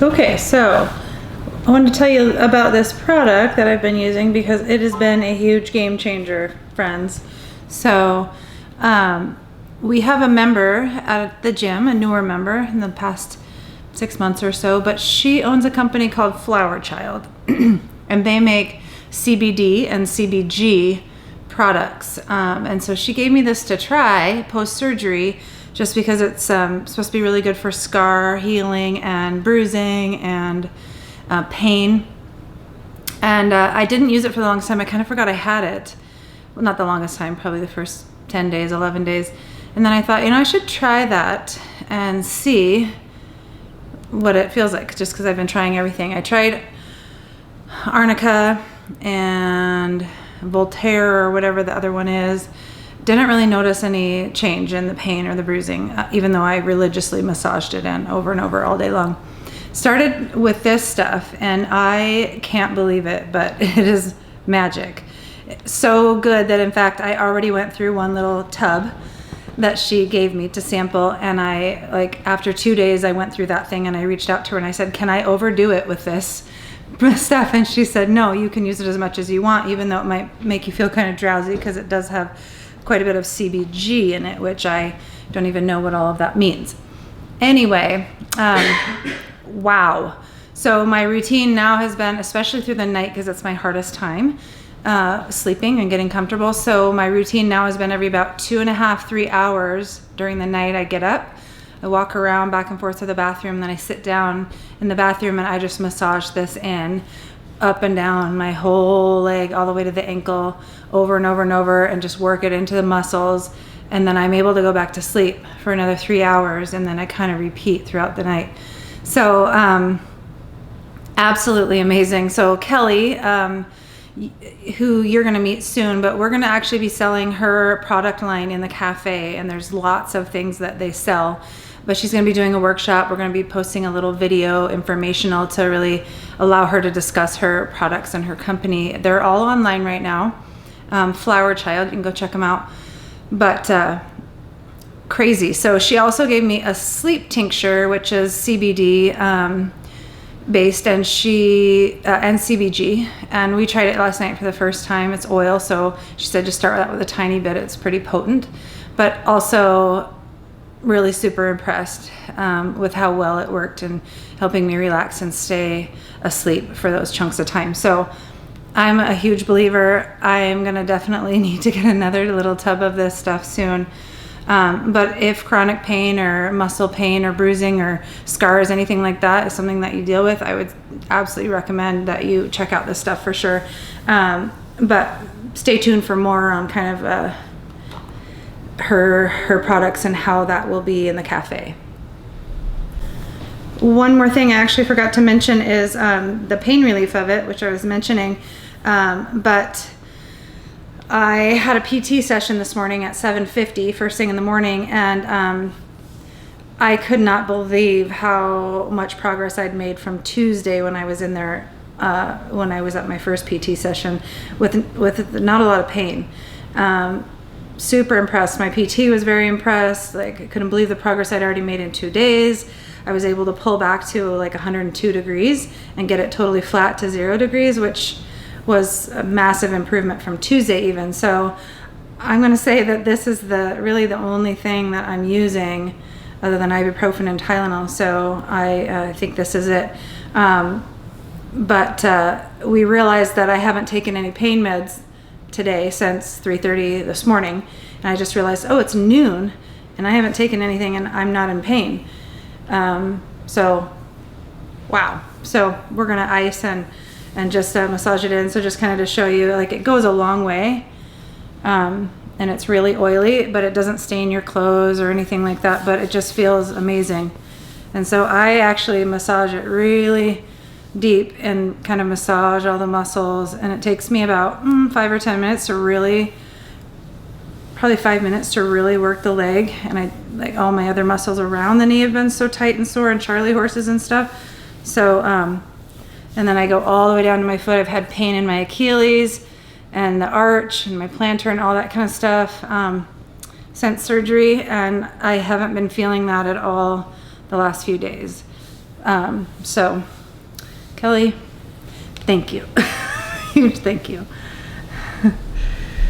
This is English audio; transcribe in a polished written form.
Okay, so I wanted to tell you about this product that I've been using because it has been a huge game changer, friends. So we have a member at the gym, a newer member in the past 6 months or so, but she owns a company called Flower Child and they make CBD and CBG products. And so she gave me this to try post-surgery just because it's supposed to be really good for scar healing and bruising and pain. And I didn't use it for the longest time. I kind of forgot I had it. Well, not the longest time, probably the first 10 days, 11 days. And then I thought, I should try that and see what it feels like, just because I've been trying everything. I tried Arnica and Voltaire or whatever the other one is. Didn't really notice any change in the pain or the bruising, even though I religiously massaged it in over and over all day long. Started with this stuff and I can't believe it, but it is magic. So good that in fact I already went through one little tub that she gave me to sample, and I after 2 days I went through that thing and I reached out to her and I said, can I overdo it with this stuff? And she said, no, you can use it as much as you want, even though it might make you feel kind of drowsy because it does have quite a bit of CBG in it, which I don't even know what all of that means. Anyway, wow. So my routine now has been, especially through the night because it's my hardest time, sleeping and getting comfortable. So my routine now has been every about 2.5, 3 hours during the night I get up, I walk around back and forth to the bathroom, then I sit down in the bathroom and I just massage this in, up and down my whole leg, all the way to the ankle, over and over and over, and just work it into the muscles. And then I'm able to go back to sleep for another 3 hours, and then I kind of repeat throughout the night. So absolutely amazing. So Kelly, who you're going to meet soon, but we're going to actually be selling her product line in the cafe, and there's lots of things that they sell. But she's going to be doing a workshop. We're going to be posting a little video informational to really allow her to discuss her products and her company. They're all online right now. Flower Child, you can go check them out. But crazy. So she also gave me a sleep tincture, which is CBD based, and and CBG. And we tried it last night for the first time. It's oil, so she said just start with a tiny bit. It's pretty potent, but also really super impressed with how well it worked in helping me relax and stay asleep for those chunks of time. So I'm a huge believer. I'm gonna definitely need to get another little tub of this stuff soon. But if chronic pain or muscle pain or bruising or scars, anything like that is something that you deal with, I would absolutely recommend that you check out this stuff for sure. But stay tuned for more on kind of her products and how that will be in the cafe. One more thing I actually forgot to mention is the pain relief of it, which I was mentioning, but I had a PT session this morning at 7:50 first thing in the morning, and I could not believe how much progress I'd made from Tuesday when I was in there, when I was at my first PT session with not a lot of pain. Super impressed. My PT was very impressed. I couldn't believe the progress I'd already made in 2 days. I was able to pull back to 102 degrees and get it totally flat to 0 degrees, which was a massive improvement from Tuesday even. So I'm going to say that this is really the only thing that I'm using other than ibuprofen and Tylenol. So I think this is it. But we realized that I haven't taken any pain meds today since 3:30 this morning, and I just realized, oh, it's noon and I haven't taken anything and I'm not in pain. So wow. So we're gonna ice and just massage it in. So just kind of to show you, it goes a long way, and it's really oily, but it doesn't stain your clothes or anything like that, but it just feels amazing. And so I actually massage it really deep and kind of massage all the muscles, and it takes me about 5 or 10 minutes to really, probably 5 minutes to really work the leg. And all my other muscles around the knee have been so tight and sore, and Charlie horses and stuff. So and then I go all the way down to my foot. I've had pain in my Achilles and the arch and my plantar and all that kind of stuff since surgery, and I haven't been feeling that at all the last few days. So Kelly, thank you. Huge thank you.